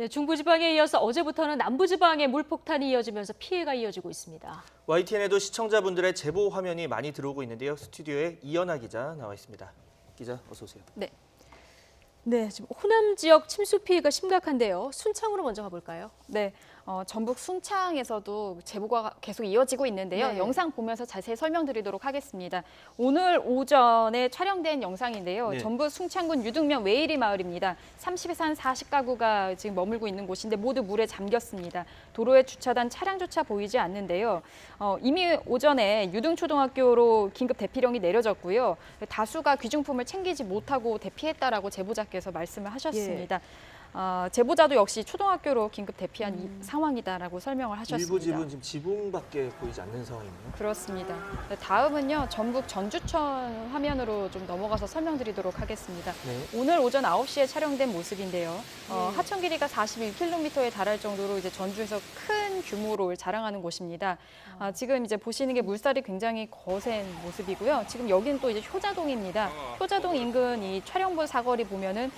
네, 중부지방에 이어서 어제부터는 남부지방에 물폭탄이 이어지면서 피해가 이어지고 있습니다. YTN에도 시청자분들의 제보 화면이 많이 들어오고 있는데요. 스튜디오에 이연아 기자 나와 있습니다. 기자, 어서 오세요. 네, 지금 호남 지역 침수 피해가 심각한데요. 순창으로 먼저 가볼까요? 네, 전북 순창에서도 제보가 계속 이어지고 있는데요. 네. 영상 보면서 자세히 설명드리도록 하겠습니다. 오늘 오전에 촬영된 영상인데요. 네. 전북 순창군 유등면 외이리 마을입니다. 30에서 한 40가구가 지금 머물고 있는 곳인데 모두 물에 잠겼습니다. 도로에 주차된 차량조차 보이지 않는데요. 이미 오전에 유등초등학교로 긴급 대피령이 내려졌고요. 다수가 귀중품을 챙기지 못하고 대피했다라고 제보자께서 말씀을 하셨습니다. 제보자도 역시 초등학교로 긴급 대피한 이 상황이다라고 설명을 하셨습니다. 일부 집은 지금 지붕밖에 보이지 않는 상황이네요. 그렇습니다. 다음은요, 전북 전주천 화면으로 좀 넘어가서 설명드리도록 하겠습니다. 네. 오늘 오전 9시에 촬영된 모습인데요. 하천 길이가 41km에 달할 정도로 이제 전주에서 큰 규모를 자랑하는 곳입니다. 지금 이제 보시는 게 물살이 굉장히 거센 모습이고요. 지금 여기는 또 이제 효자동입니다. 효자동 인근 이 촬영본 사거리 보면은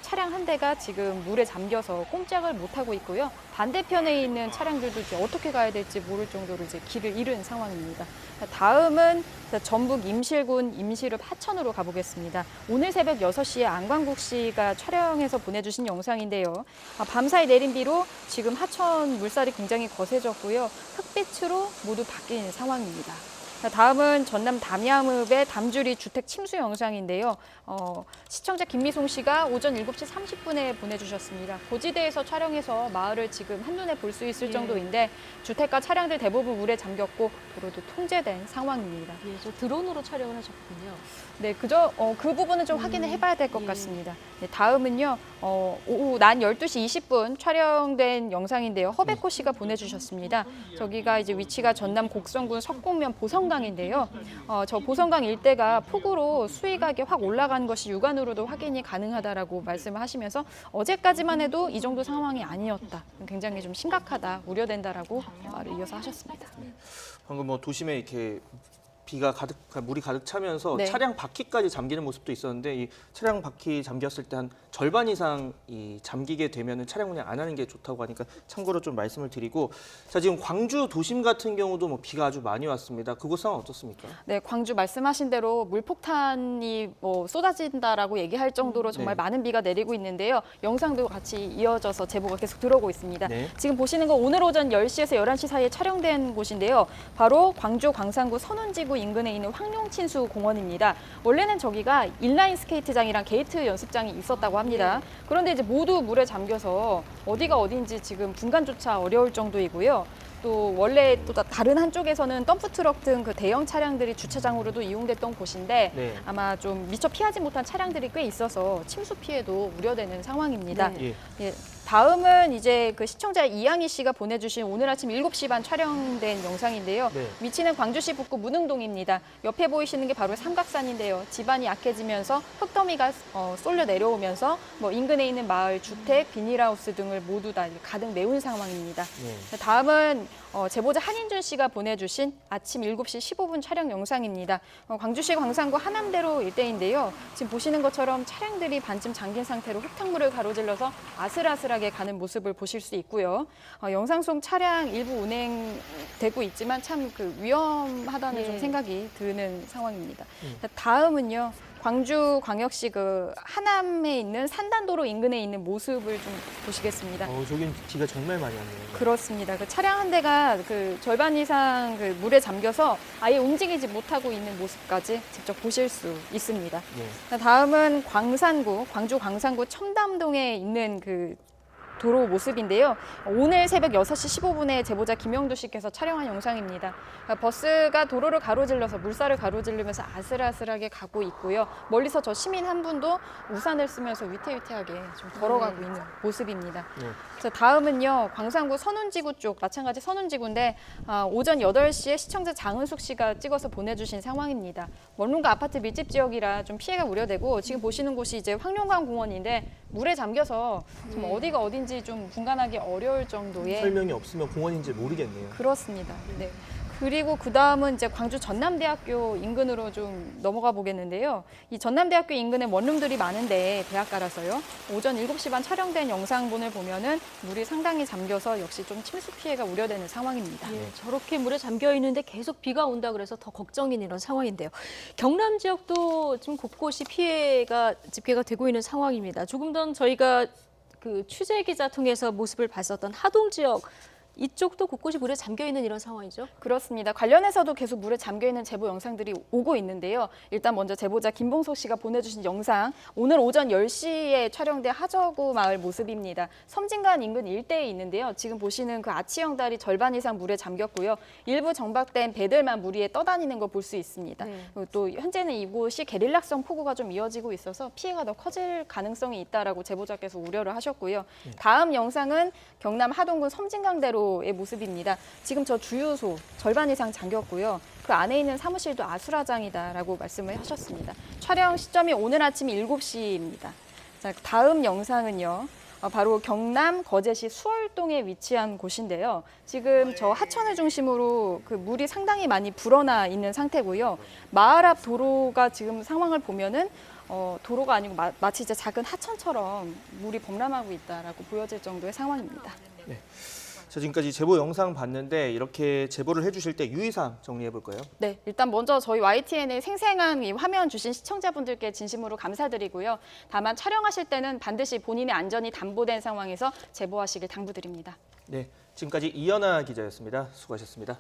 차량 한 대가 지금 물에 잠겨서 꼼짝을 못하고 있고요. 반대편에 있는 차량들도 이제 어떻게 가야 될지 모를 정도로 이제 길을 잃은 상황입니다. 다음은 전북 임실군 임실읍 하천으로 가보겠습니다. 오늘 새벽 6시에 안광국 씨가 촬영해서 보내주신 영상인데요. 밤사이 내린 비로 지금 하천 물살이 굉장히 거세졌고요. 흑빛으로 모두 바뀐 상황입니다. 다음은 전남 담양읍의 담주리 주택 침수 영상인데요. 시청자 김미송 씨가 오전 7시 30분에 보내주셨습니다. 고지대에서 촬영해서 마을을 지금 한눈에 볼 수 있을 정도인데 주택과 차량들 대부분 물에 잠겼고 도로도 통제된 상황입니다. 예, 저 드론으로 촬영을 하셨군요. 네, 그 부분은 좀 확인을 해봐야 될 것 같습니다. 네, 다음은요, 오후 낮 12시 20분 촬영된 영상인데요. 허백호 씨가 보내주셨습니다. 저기가 이제 위치가 전남 곡성군 석곡면 보성강인데요. 저 보성강 일대가 폭우로 수위각이 확 올라간 것이 육안으로도 확인이 가능하다라고 말씀을 하시면서 어제까지만 해도 이 정도 상황이 아니었다. 굉장히 좀 심각하다, 우려된다라고 말을 이어서 하셨습니다. 방금 뭐 도심에 이렇게 물이 가득 차면서 네. 차량 바퀴까지 잠기는 모습도 있었는데 이 차량 바퀴 잠겼을 때 한 절반 이상 잠기게 되면은 차량 운행 안 하는 게 좋다고 하니까 참고로 좀 말씀을 드리고, 자, 지금 광주 도심 같은 경우도 뭐 비가 아주 많이 왔습니다. 그곳 상황 어떻습니까? 네, 광주 말씀하신 대로 물폭탄이 쏟아진다라고 얘기할 정도로 정말 네. 많은 비가 내리고 있는데요. 영상도 같이 이어져서 제보가 계속 들어오고 있습니다. 네. 지금 보시는 건 오늘 오전 10시에서 11시 사이에 촬영된 곳인데요. 바로 광주 광산구 선운지구 인근에 있는 황룡친수 공원입니다. 원래는 저기가 인라인 스케이트장이랑 게이트 연습장이 있었다고 합니다. 그런데 이제 모두 물에 잠겨서 어디가 어딘지 지금 분간조차 어려울 정도이고요. 또 원래 또 다른 한쪽에서는 덤프트럭 등 그 대형 차량들이 주차장으로도 이용됐던 곳인데 네. 아마 좀 미처 피하지 못한 차량들이 꽤 있어서 침수 피해도 우려되는 상황입니다. 네. 예, 다음은 이제 그 시청자 이양희 씨가 보내주신 오늘 아침 7시 반 촬영된 영상인데요. 네. 위치는 광주시 북구 문흥동입니다. 옆에 보이시는 게 바로 삼각산인데요. 지반이 약해지면서 흙더미가 쏠려 내려오면서 뭐 인근에 있는 마을, 주택, 비닐하우스 등을 모두 다 가득 메운 상황입니다. 네. 다음은 제보자 한인준 씨가 보내주신 아침 7시 15분 촬영 영상입니다. 광주시 광산구 하남대로 일대인데요. 지금 보시는 것처럼 차량들이 반쯤 잠긴 상태로 흙탕물을 가로질러서 아슬아슬하게 가는 모습을 보실 수 있고요. 영상 속 차량 일부 운행되고 있지만 참 그 위험하다는 좀 생각이 드는 상황입니다. 다음은요. 광주광역시 그 하남에 있는 산단도로 인근에 있는 모습을 좀 보시겠습니다. 저긴 비가 정말 많이 왔네요. 그렇습니다. 그 차량 한 대가 그 절반 이상 그 물에 잠겨서 아예 움직이지 못하고 있는 모습까지 직접 보실 수 있습니다. 네. 다음은 광주 광산구 첨담동에 있는 그 도로 모습인데요. 오늘 새벽 6시 15분에 제보자 김영두 씨께서 촬영한 영상입니다. 버스가 도로를 가로질러서 물살을 가로지르면서 아슬아슬하게 가고 있고요. 멀리서 저 시민 한 분도 우산을 쓰면서 위태위태하게 좀 걸어가고 있는 모습입니다. 네. 자, 다음은요. 광산구 선운지구 쪽, 마찬가지 선운지구인데 오전 8시에 시청자 장은숙 씨가 찍어서 보내주신 상황입니다. 원룸과 아파트 밀집 지역이라 좀 피해가 우려되고 지금 보시는 곳이 이제 황룡강 공원인데 물에 잠겨서 좀 어디가 어딘지 좀 분간하기 어려울 정도의 설명이 없으면 공원인지 모르겠네요. 그렇습니다. 네. 그리고 그 다음은 이제 광주 전남대학교 인근으로 좀 넘어가 보겠는데요. 이 전남대학교 인근에 원룸들이 많은데 대학가라서요. 오전 7시 반 촬영된 영상본을 보면은 물이 상당히 잠겨서 역시 좀 침수 피해가 우려되는 상황입니다. 예, 저렇게 물에 잠겨 있는데 계속 비가 온다 그래서 더 걱정인 이런 상황인데요. 경남 지역도 지금 곳곳이 피해가 집계가 되고 있는 상황입니다. 조금 전 저희가 그 취재 기자 통해서 모습을 봤었던 하동 지역 이쪽도 곳곳이 물에 잠겨 있는 이런 상황이죠. 그렇습니다. 관련해서도 계속 물에 잠겨 있는 제보 영상들이 오고 있는데요. 일단 먼저 제보자 김봉석 씨가 보내주신 영상, 오늘 오전 10시에 촬영된 하저구 마을 모습입니다. 섬진간 인근 일대에 있는데요. 지금 보시는 그 아치형 다리 절반 이상 물에 잠겼고요. 일부 정박된 배들만 물 위에 떠다니는 거 볼 수 있습니다. 그리고 또 현재는 이곳이 게릴라성 폭우가 좀 이어지고 있어서 피해가 더 커질 가능성이 있다라고 제보자께서 우려를 하셨고요. 다음 영상은 경남 하동군 섬진강대로 의 모습입니다. 지금 저 주유소 절반 이상 잠겼고요. 그 안에 있는 사무실도 아수라장이다라고 말씀을 하셨습니다. 촬영 시점이 오늘 아침 7시입니다. 자, 다음 영상은요. 바로 경남 거제시 수월동에 위치한 곳인데요. 지금 저 하천을 중심으로 그 물이 상당히 많이 불어나 있는 상태고요. 마을 앞 도로가 지금 상황을 보면은 도로가 아니고 마치 이제 작은 하천처럼 물이 범람하고 있다라고 보여질 정도의 상황입니다. 네. 자, 지금까지 제보 영상 봤는데 이렇게 제보를 해주실 때 유의사항 정리해 볼까요? 네, 일단 먼저 저희 YTN의 생생한 이 화면 주신 시청자분들께 진심으로 감사드리고요. 다만 촬영하실 때는 반드시 본인의 안전이 담보된 상황에서 제보하시길 당부드립니다. 네, 지금까지 이연아 기자였습니다. 수고하셨습니다.